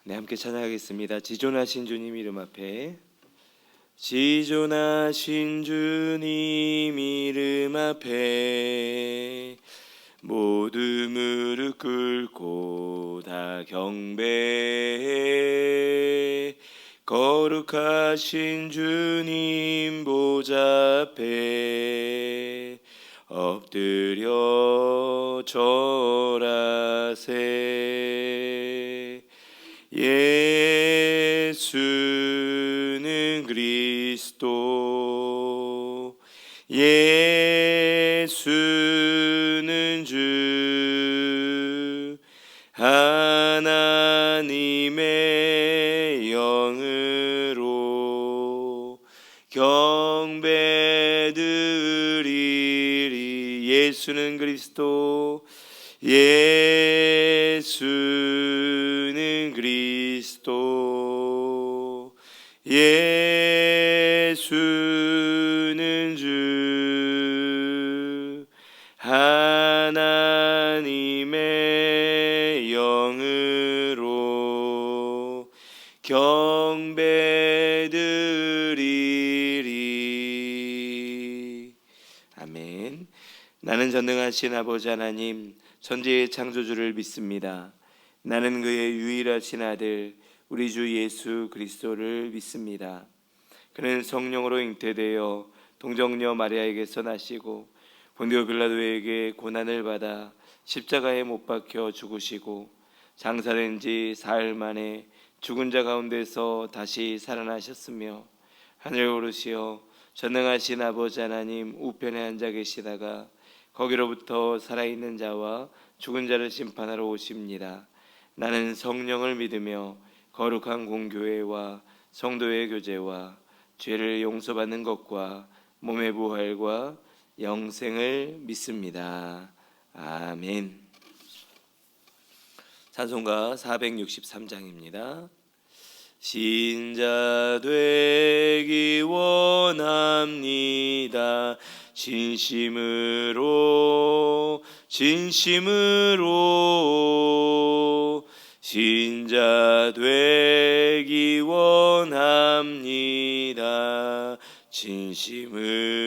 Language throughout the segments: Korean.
네, 함께 찬양하겠습니다. 지존하신 주님 이름 앞에. 지존하신 주님 이름 앞에 모두 무릎 꿇고 다 경배해. 거룩하신 주님 보좌 앞에 엎드려 절하세. 예수는 그리스도, 예수는 주, 하나님의 영으로 경배드리리. 예수는 그리스도, 예수는 그리스도, 예수는 주, 하나님의 영으로 경배드리리. 아멘. 나는 전능하신 아버지 하나님, 천지의 창조주를 믿습니다. 나는 그의 유일하신 아들 우리 주 예수 그리스도를 믿습니다. 그는 성령으로 잉태되어 동정녀 마리아에게서 나시고 본디오 빌라도에게 고난을 받아 십자가에 못 박혀 죽으시고 장사된 지 사흘 만에 죽은 자 가운데서 다시 살아나셨으며 하늘 오르시어 전능하신 아버지 하나님 우편에 앉아 계시다가 거기로부터 살아있는 자와 죽은 자를 심판하러 오십니다. 나는 성령을 믿으며 거룩한 공교회와 성도의 교제와 죄를 용서받는 것과 몸의 부활과 영생을 믿습니다. 아멘. 찬송가 463장입니다. 신자 되기 원합니다. 진심으로 신자 되기 원합니다. 진심으로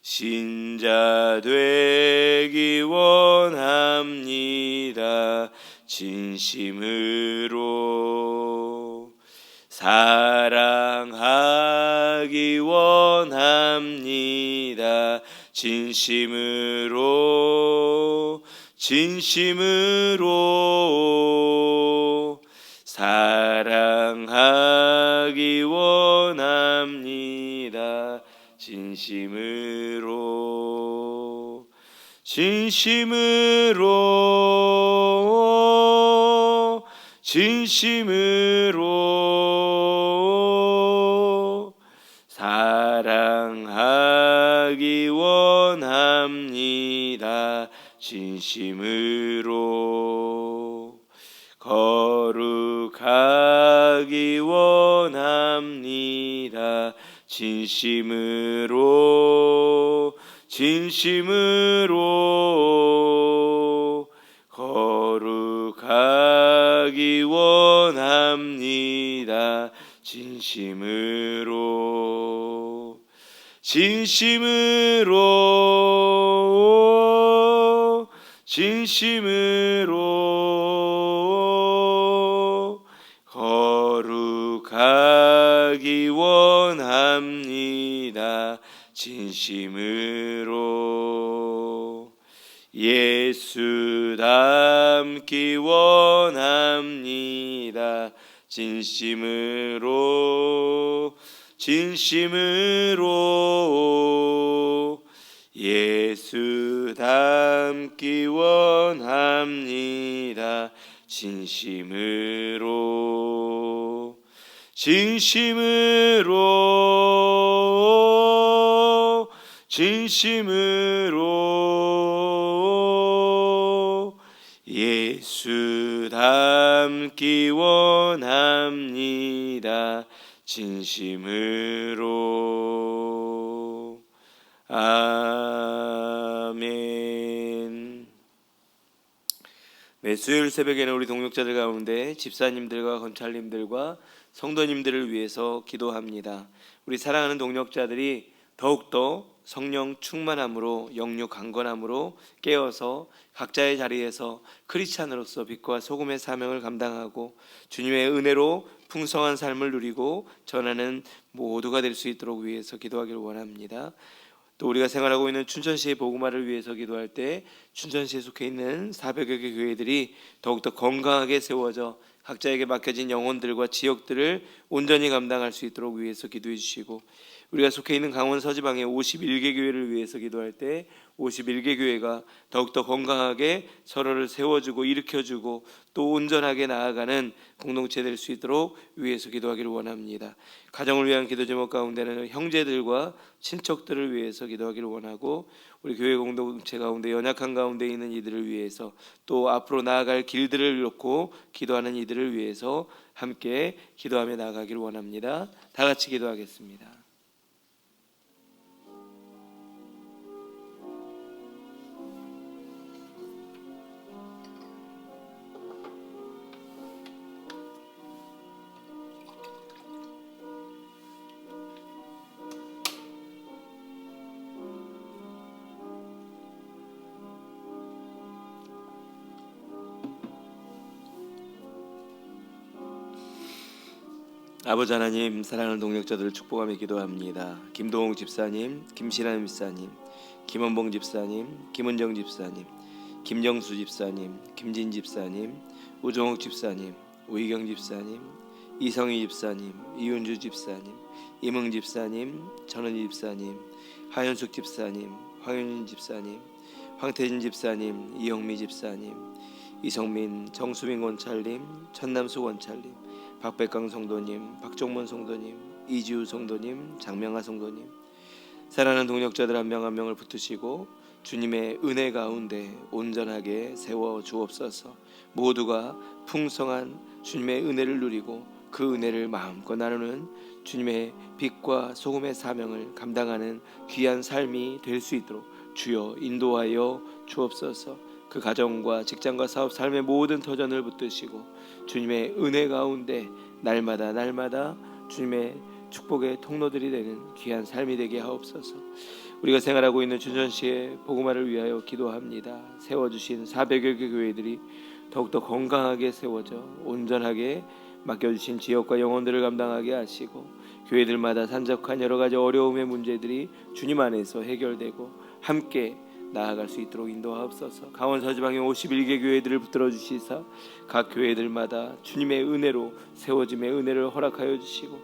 신자 되기 원합니다. 진심으로 사랑하기 원합니다. 진심으로 사랑하기 원합니다. 진심으로 사랑하기 원합니다. 진심으로 거룩하기 원합니다. 진심으로 거룩하기 원합니다. 진심으로 거룩하기 원합니다. 진심으로 예수 닮기 원합니다. 진심으로 예수 닮기 원합니다. 진심으로 예수 닮기 원합니다. 진심으로. 아멘. 매 수요일 새벽에는 우리 동역자들 가운데 집사님들과 검찰님들과 성도님들을 위해서 기도합니다. 우리 사랑하는 동역자들이 더욱더 성령 충만함으로 영육 강건함으로 깨어서 각자의 자리에서 크리스찬으로서 빛과 소금의 사명을 감당하고 주님의 은혜로 풍성한 삶을 누리고 전하는 모두가 될 수 있도록 위해서 기도하기를 원합니다. 또 우리가 생활하고 있는 춘천시의 복음화를 위해서 기도할 때 춘천시에 속해 있는 400여 개 교회들이 더욱더 건강하게 세워져 각자에게 맡겨진 영혼들과 지역들을 온전히 감당할 수 있도록 위해서 기도해 주시고, 우리가 속해 있는 강원 서지방의 51개 교회를 위해서 기도할 때 51개 교회가 더욱더 건강하게 서로를 세워주고 일으켜주고 또 온전하게 나아가는 공동체 될 수 있도록 위해서 기도하기를 원합니다. 가정을 위한 기도 제목 가운데는 형제들과 친척들을 위해서 기도하기를 원하고, 우리 교회 공동체 가운데 연약한 가운데 있는 이들을 위해서 또 앞으로 나아갈 길들을 놓고 기도하는 이들을 위해서 함께 기도하며 나아가기를 원합니다. 다 같이 기도하겠습니다. 아버지 하나님, 사랑하는 동역자들을 축복하며 기도합니다. 김동욱 집사님, 김신환 집사님, 김원봉 집사님, 김은정 집사님, 김정수 집사님, 김진 집사님, 우종욱 집사님, 우희경 집사님, 이성희 집사님, 이윤주 집사님, 이มึng 집사님, 전은희 집사님, 하현숙 집사님, 황윤진 집사님, 황태진 집사님, 이영미 집사님, 이성민, 정수민 권찰님, 천남수 권찰님, 박백강 성도님, 박종문 성도님, 이지우 성도님, 장명하 성도님, 사랑하는 동역자들 한 명 한 명을 붙드시고 주님의 은혜 가운데 온전하게 세워 주옵소서. 모두가 풍성한 주님의 은혜를 누리고 그 은혜를 마음껏 나누는 주님의 빛과 소금의 사명을 감당하는 귀한 삶이 될 수 있도록 주여 인도하여 주옵소서. 그 가정과 직장과 사업 삶의 모든 터전을 붙드시고 주님의 은혜 가운데 날마다 주님의 축복의 통로들이 되는 귀한 삶이 되게 하옵소서. 우리가 생활하고 있는 춘천시의 복음화를 위하여 기도합니다. 세워주신 400여 개 교회들이 더욱더 건강하게 세워져 온전하게 맡겨주신 지역과 영혼들을 감당하게 하시고, 교회들마다 산적한 여러 가지 어려움의 문제들이 주님 안에서 해결되고 함께 나아갈 수 있도록 인도하옵소서. 강원 서지방의 51개 교회들을 붙들어 주시사 각 교회들마다 주님의 은혜로 세워짐의 은혜를 허락하여 주시고,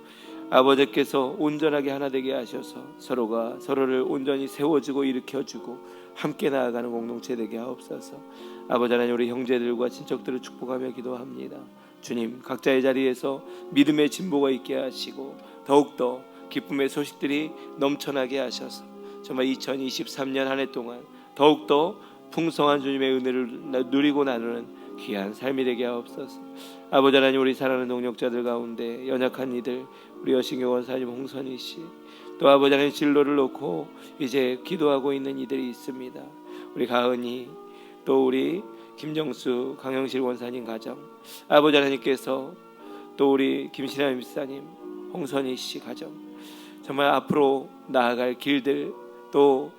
아버지께서 온전하게 하나 되게 하셔서 서로가 서로를 온전히 세워주고 일으켜주고 함께 나아가는 공동체 되게 하옵소서. 아버지 하나님, 우리 형제들과 친척들을 축복하며 기도합니다. 주님, 각자의 자리에서 믿음의 진보가 있게 하시고 더욱더 기쁨의 소식들이 넘쳐나게 하셔서 정말 2023년 한 해 동안 더욱더 풍성한 주님의 은혜를 누리고 나누는 귀한 삶이 되게 하옵소서. 아버지 하나님, 우리 사랑하는 동역자들 가운데 연약한 이들, 우리 여신교 원사님, 홍선희 씨, 또 아버지 하나님 진로를 놓고 이제 기도하고 있는 이들이 있습니다. 우리 가은이, 또 우리 김정수, 강영실 원사님 가정, 아버지 하나님께서 또 우리 김신하 집사님, 홍선희 씨 가정, 정말 앞으로 나아갈 길들, 또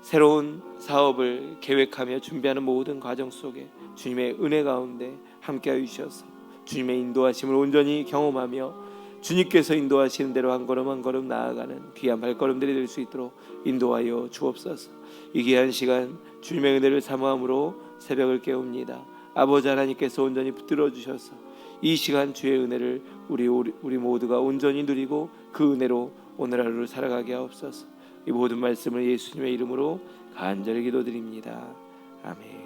새로운 사업을 계획하며 준비하는 모든 과정 속에 주님의 은혜 가운데 함께하여 주셔서 주님의 인도하심을 온전히 경험하며 주님께서 인도하시는 대로 한 걸음 한 걸음 나아가는 귀한 발걸음들이 될 수 있도록 인도하여 주옵소서. 이 귀한 시간 주님의 은혜를 사모함으로 새벽을 깨웁니다. 아버지 하나님께서 온전히 붙들어 주셔서 이 시간 주의 은혜를 우리 모두가 온전히 누리고 그 은혜로 오늘 하루를 살아가게 하옵소서. 이 모든 말씀을 예수님의 이름으로 간절히 기도드립니다. 아멘.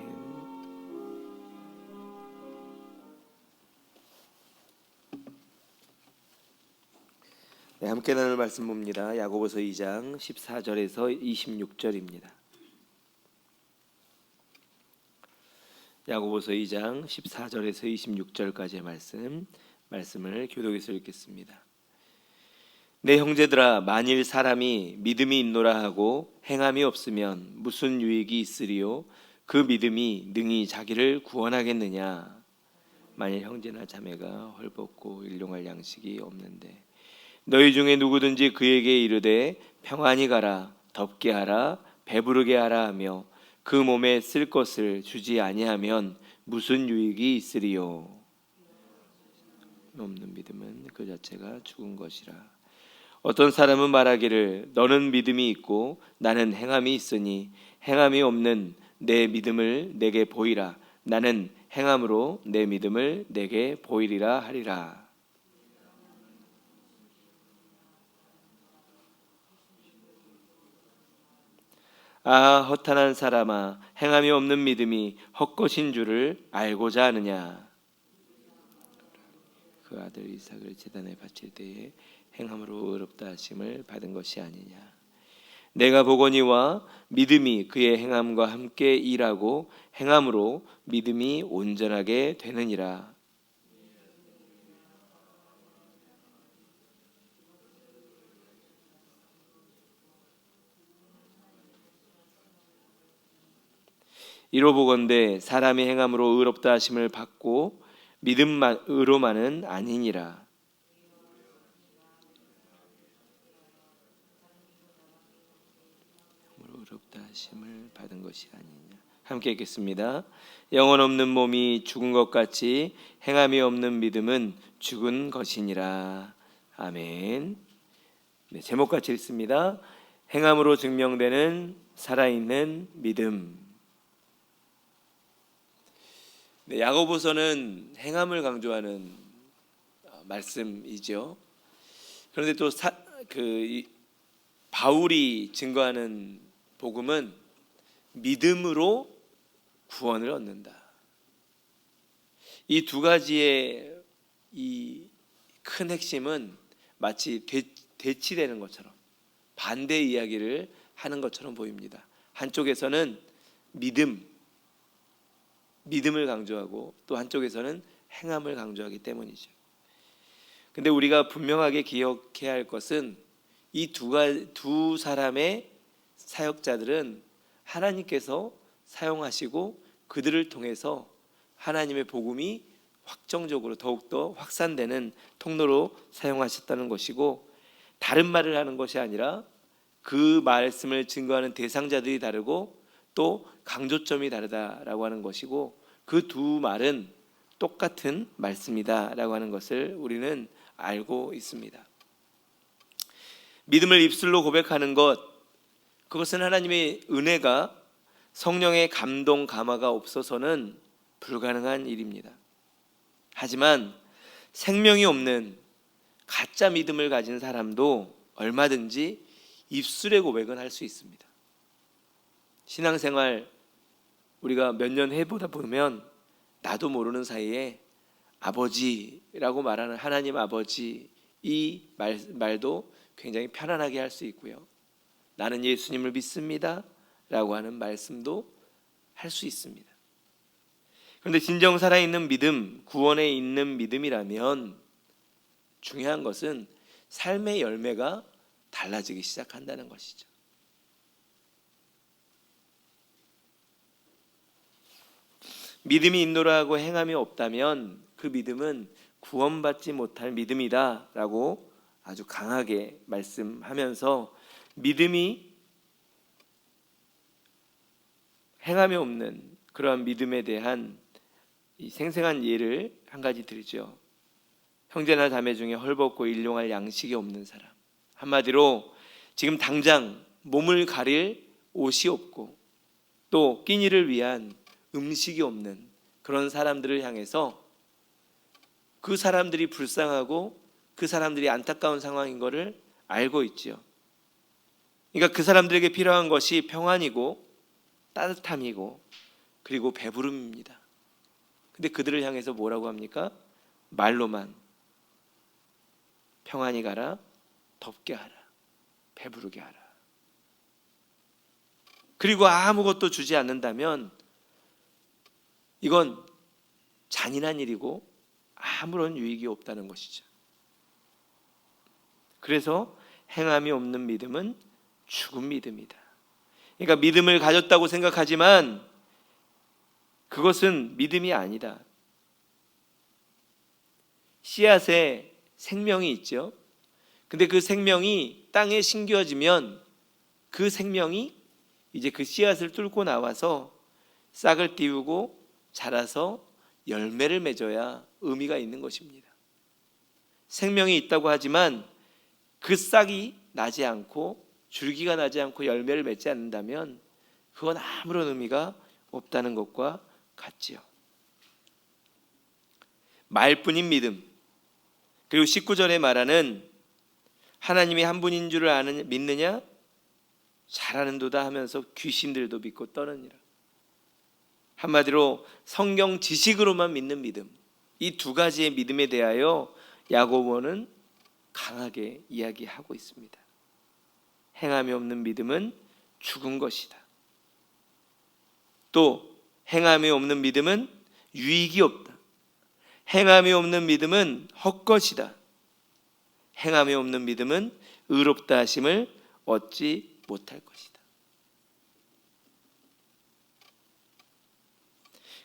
네, 함께 나눌 말씀 봅니다. 야고보서 2장 14절에서 26절입니다. 야고보서 2장 14절에서 26절까지의 말씀을 교독해서 읽겠습니다. 내 형제들아, 만일 사람이 믿음이 있노라 하고 행함이 없으면 무슨 유익이 있으리요? 그 믿음이 능히 자기를 구원하겠느냐? 만일 형제나 자매가 헐벗고 일용할 양식이 없는데 너희 중에 누구든지 그에게 이르되 평안히 가라, 덥게 하라, 배부르게 하라 하며 그 몸에 쓸 것을 주지 아니하면 무슨 유익이 있으리요? 없는 믿음은 그 자체가 죽은 것이라. 어떤 사람은 말하기를 너는 믿음이 있고 나는 행함이 있으니 행함이 없는 내 믿음을 내게 보이라. 나는 행함으로 내 믿음을 내게 보이리라 하리라. 아, 허탄한 사람아, 행함이 없는 믿음이 헛것인 줄을 알고자 하느냐? 그 아들 이삭을 제단에 바칠 때에 행함으로 의롭다 하심을 받은 것이 아니냐? 내가 보거니와 믿음이 그의 행함과 함께 일하고 행함으로 믿음이 온전하게 되느니라. 이로 보건대 사람이 행함으로 의롭다 하심을 받고 믿음으로만은 아니니라. 의롭다 하심을 받은 것이 아니냐. 함께 읽겠습니다. 영혼 없는 몸이 죽은 것 같이 행함이 없는 믿음은 죽은 것이니라. 아멘. 네, 제목같이 읽습니다. 행함으로 증명되는 살아있는 믿음. 네, 야고보서는 행함을 강조하는 말씀이죠. 그런데 또 바울이 증거하는 복음은 믿음으로 구원을 얻는다. 이 두 가지의 이 큰 핵심은 마치 대치되는 것처럼 반대 이야기를 하는 것처럼 보입니다. 한쪽에서는 믿음을 강조하고 또 한쪽에서는 행함을 강조하기 때문이죠. 근데 우리가 분명하게 기억해야 할 것은 이 두 사람의 사역자들은 하나님께서 사용하시고 그들을 통해서 하나님의 복음이 확정적으로 더욱더 확산되는 통로로 사용하셨다는 것이고, 다른 말을 하는 것이 아니라 그 말씀을 증거하는 대상자들이 다르고 또 강조점이 다르다라고 하는 것이고, 그 두 말은 똑같은 말씀이다라고 하는 것을 우리는 알고 있습니다. 믿음을 입술로 고백하는 것, 그것은 하나님의 은혜가 성령의 감동 감화가 없어서는 불가능한 일입니다. 하지만 생명이 없는 가짜 믿음을 가진 사람도 얼마든지 입술의 고백은 할 수 있습니다. 신앙생활 우리가 몇 년 해보다 보면 나도 모르는 사이에 아버지라고 말하는 하나님 아버지, 이 말도 굉장히 편안하게 할 수 있고요. 나는 예수님을 믿습니다 라고 하는 말씀도 할 수 있습니다. 그런데 진정 살아있는 믿음, 구원에 있는 믿음이라면 중요한 것은 삶의 열매가 달라지기 시작한다는 것이죠. 믿음이 있노라 하고 행함이 없다면 그 믿음은 구원받지 못할 믿음이다 라고 아주 강하게 말씀하면서, 믿음이 행함이 없는 그러한 믿음에 대한 이 생생한 예를 한 가지 드리죠. 형제나 자매 중에 헐벗고 일용할 양식이 없는 사람, 한마디로 지금 당장 몸을 가릴 옷이 없고 또 끼니를 위한 음식이 없는 그런 사람들을 향해서 그 사람들이 불쌍하고 그 사람들이 안타까운 상황인 것을 알고 있지요. 그러니까 그 사람들에게 필요한 것이 평안이고 따뜻함이고 그리고 배부름입니다. 근데 그들을 향해서 뭐라고 합니까? 말로만 평안히 가라, 덥게 하라, 배부르게 하라. 그리고 아무것도 주지 않는다면 이건 잔인한 일이고 아무런 유익이 없다는 것이죠. 그래서 행함이 없는 믿음은 죽은 믿음이다. 그러니까 믿음을 가졌다고 생각하지만 그것은 믿음이 아니다. 씨앗에 생명이 있죠. 근데 그 생명이 땅에 심겨지면 그 생명이 이제 그 씨앗을 뚫고 나와서 싹을 틔우고 자라서 열매를 맺어야 의미가 있는 것입니다. 생명이 있다고 하지만 그 싹이 나지 않고 줄기가 나지 않고 열매를 맺지 않는다면 그건 아무런 의미가 없다는 것과 같지요. 말뿐인 믿음. 그리고 19절에 말하는 하나님이 한 분인 줄을 믿느냐? 잘하는도다 하면서 귀신들도 믿고 떠느니라. 한마디로 성경 지식으로만 믿는 믿음. 이 두 가지의 믿음에 대하여 야고보는 강하게 이야기하고 있습니다. 행함이 없는 믿음은 죽은 것이다. 또 행함이 없는 믿음은 유익이 없다. 행함이 없는 믿음은 헛것이다. 행함이 없는 믿음은 의롭다 하심을 얻지 못할 것이다.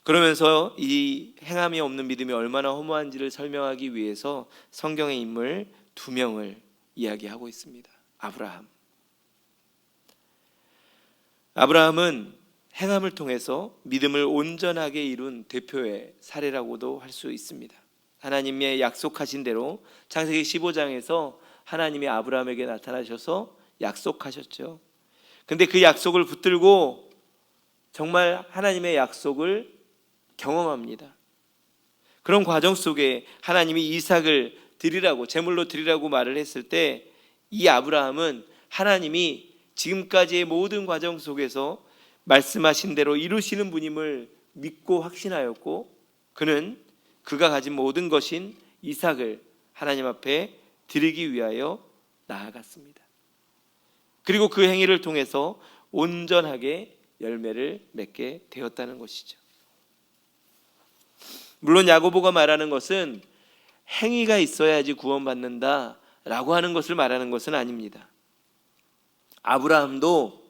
그러면서 이 행함이 없는 믿음이 얼마나 허무한지를 설명하기 위해서 성경의 인물 두 명을 이야기하고 있습니다. 아브라함은 행함을 통해서 믿음을 온전하게 이룬 대표의 사례라고도 할 수 있습니다. 하나님의 약속하신 대로 창세기 15장에서 하나님이 아브라함에게 나타나셔서 약속하셨죠. 근데 그 약속을 붙들고 정말 하나님의 약속을 경험합니다. 그런 과정 속에 하나님이 이삭을 드리라고, 제물로 드리라고 말을 했을 때 이 아브라함은 하나님이 지금까지의 모든 과정 속에서 말씀하신 대로 이루시는 분임을 믿고 확신하였고, 그는 그가 가진 모든 것인 이삭을 하나님 앞에 드리기 위하여 나아갔습니다. 그리고 그 행위를 통해서 온전하게 열매를 맺게 되었다는 것이죠. 물론 야고보가 말하는 것은 행위가 있어야지 구원받는다라고 하는 것을 말하는 것은 아닙니다. 아브라함도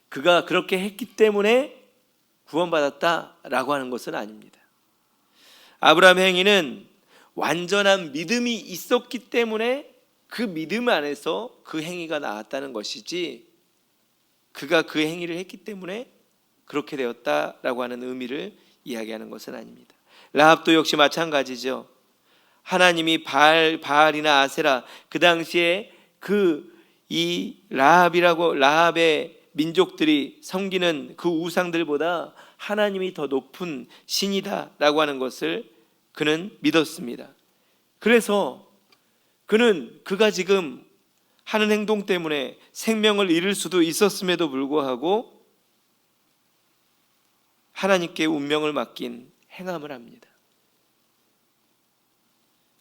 그가 그렇게 했기 때문에 구원받았다라고 하는 것은 아닙니다. 아브라함의 행위는 완전한 믿음이 있었기 때문에 그 믿음 안에서 그 행위가 나왔다는 것이지, 그가 그 행위를 했기 때문에 그렇게 되었다라고 하는 의미를 이야기하는 것은 아닙니다. 라합도 역시 마찬가지죠. 하나님이 바알이나 아세라, 그 당시에 이 라합의 민족들이 섬기는 그 우상들보다 하나님이 더 높은 신이다라고 하는 것을 그는 믿었습니다. 그래서 그가 지금 하는 행동 때문에 생명을 잃을 수도 있었음에도 불구하고 하나님께 운명을 맡긴 행함을 합니다.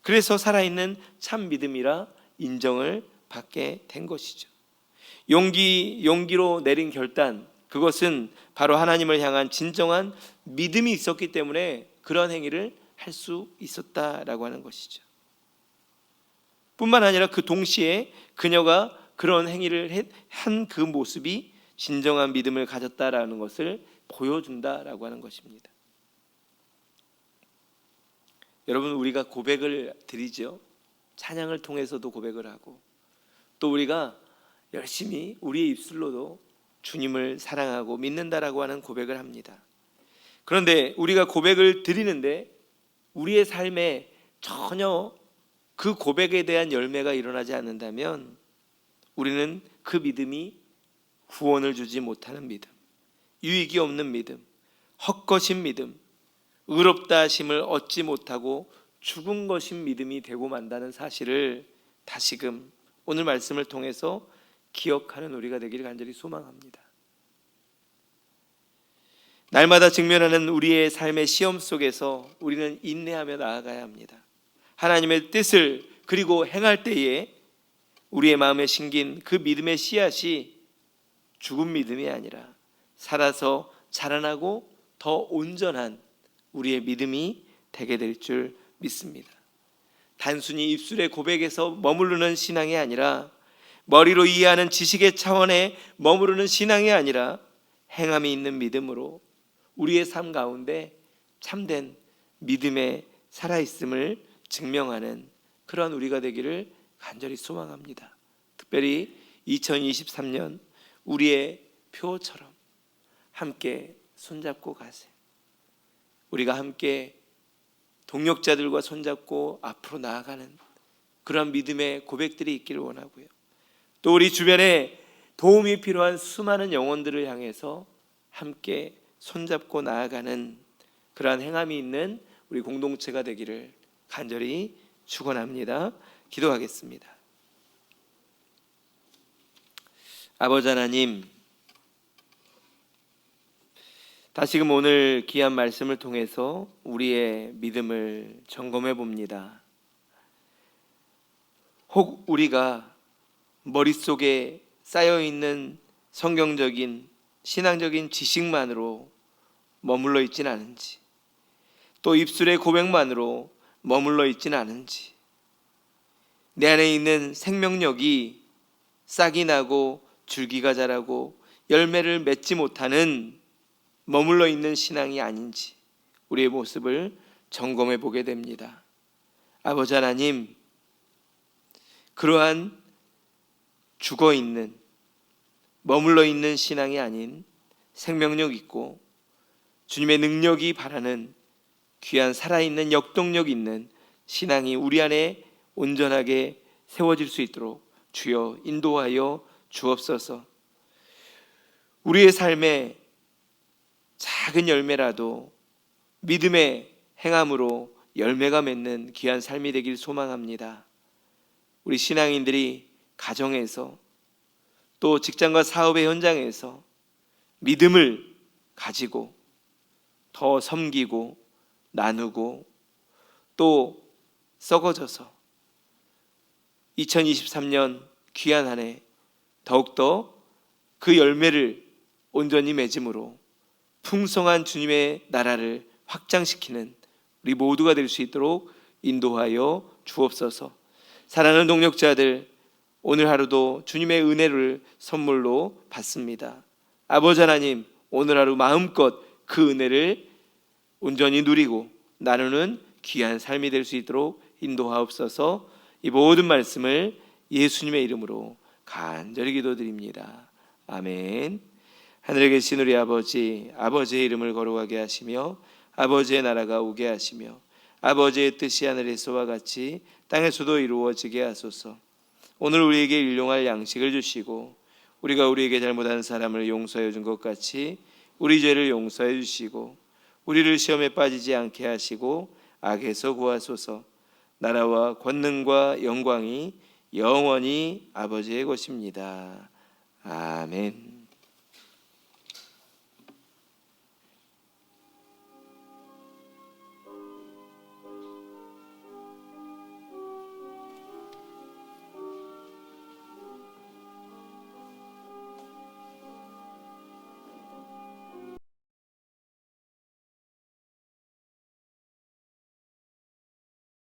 그래서 살아있는 참 믿음이라 인정을 받게 된 것이죠. 용기로 내린 결단, 그것은 바로 하나님을 향한 진정한 믿음이 있었기 때문에 그런 행위를 할 수 있었다라고 하는 것이죠. 뿐만 아니라 그 동시에 그녀가 그런 행위를 한 그 모습이 진정한 믿음을 가졌다라는 것을 보여준다라고 하는 것입니다. 여러분, 우리가 고백을 드리죠. 찬양을 통해서도 고백을 하고, 또 우리가 열심히 우리의 입술로도 주님을 사랑하고 믿는다라고 하는 고백을 합니다. 그런데 우리가 고백을 드리는데 우리의 삶에 전혀 그 고백에 대한 열매가 일어나지 않는다면 우리는 그 믿음이 구원을 주지 못하는 믿음, 유익이 없는 믿음, 헛것인 믿음, 의롭다 하심을 얻지 못하고 죽은 것인 믿음이 되고 만다는 사실을 다시금 오늘 말씀을 통해서 기억하는 우리가 되기를 간절히 소망합니다. 날마다 직면하는 우리의 삶의 시험 속에서 우리는 인내하며 나아가야 합니다. 하나님의 뜻을 그리고 행할 때에 우리의 마음에 심긴 그 믿음의 씨앗이 죽은 믿음이 아니라 살아서 자라나고 더 온전한 우리의 믿음이 되게 될 줄 믿습니다. 단순히 입술의 고백에서 머무르는 신앙이 아니라, 머리로 이해하는 지식의 차원에 머무르는 신앙이 아니라 행함이 있는 믿음으로 우리의 삶 가운데 참된 믿음의 살아있음을 증명하는 그러한 우리가 되기를 간절히 소망합니다. 특별히 2023년 우리의 표처럼 함께 손잡고 가세요. 우리가 함께 동역자들과 손잡고 앞으로 나아가는 그런 믿음의 고백들이 있기를 원하고요. 또 우리 주변에 도움이 필요한 수많은 영혼들을 향해서 함께 손잡고 나아가는 그러한 행함이 있는 우리 공동체가 되기를 간절히 축원합니다. 기도하겠습니다. 아버지 하나님, 다시금 오늘 귀한 말씀을 통해서 우리의 믿음을 점검해 봅니다. 혹 우리가 머릿속에 쌓여있는 성경적인 신앙적인 지식만으로 머물러 있지는 않은지, 또 입술의 고백만으로 머물러 있지는 않은지, 내 안에 있는 생명력이 싹이 나고 줄기가 자라고 열매를 맺지 못하는 머물러 있는 신앙이 아닌지 우리의 모습을 점검해 보게 됩니다. 아버지 하나님, 그러한 죽어있는 머물러 있는 신앙이 아닌 생명력 있고 주님의 능력이 바라는 귀한 살아있는 역동력 있는 신앙이 우리 안에 온전하게 세워질 수 있도록 주여 인도하여 주옵소서. 우리의 삶에 작은 열매라도 믿음의 행함으로 열매가 맺는 귀한 삶이 되길 소망합니다. 우리 신앙인들이 가정에서 또 직장과 사업의 현장에서 믿음을 가지고 더 섬기고 나누고 또 썩어져서 2023년 귀한 한 해 더욱더 그 열매를 온전히 맺음으로 풍성한 주님의 나라를 확장시키는 우리 모두가 될 수 있도록 인도하여 주옵소서. 사랑하는 동역자들, 오늘 하루도 주님의 은혜를 선물로 받습니다. 아버지 하나님, 오늘 하루 마음껏 그 은혜를 온전히 누리고 나누는 귀한 삶이 될 수 있도록 인도하옵소서. 이 모든 말씀을 예수님의 이름으로 간절히 기도드립니다. 아멘. 하늘에 계신 우리 아버지, 아버지의 이름을 거룩하게 하시며 아버지의 나라가 오게 하시며 아버지의 뜻이 하늘에서와 같이 땅에서도 이루어지게 하소서. 오늘 우리에게 일용할 양식을 주시고 우리가 우리에게 잘못한 사람을 용서해 준 것 같이 우리 죄를 용서해 주시고 우리를 시험에 빠지지 않게 하시고 악에서 구하소서. 나라와 권능과 영광이 영원히 아버지의 것입니다. 아멘.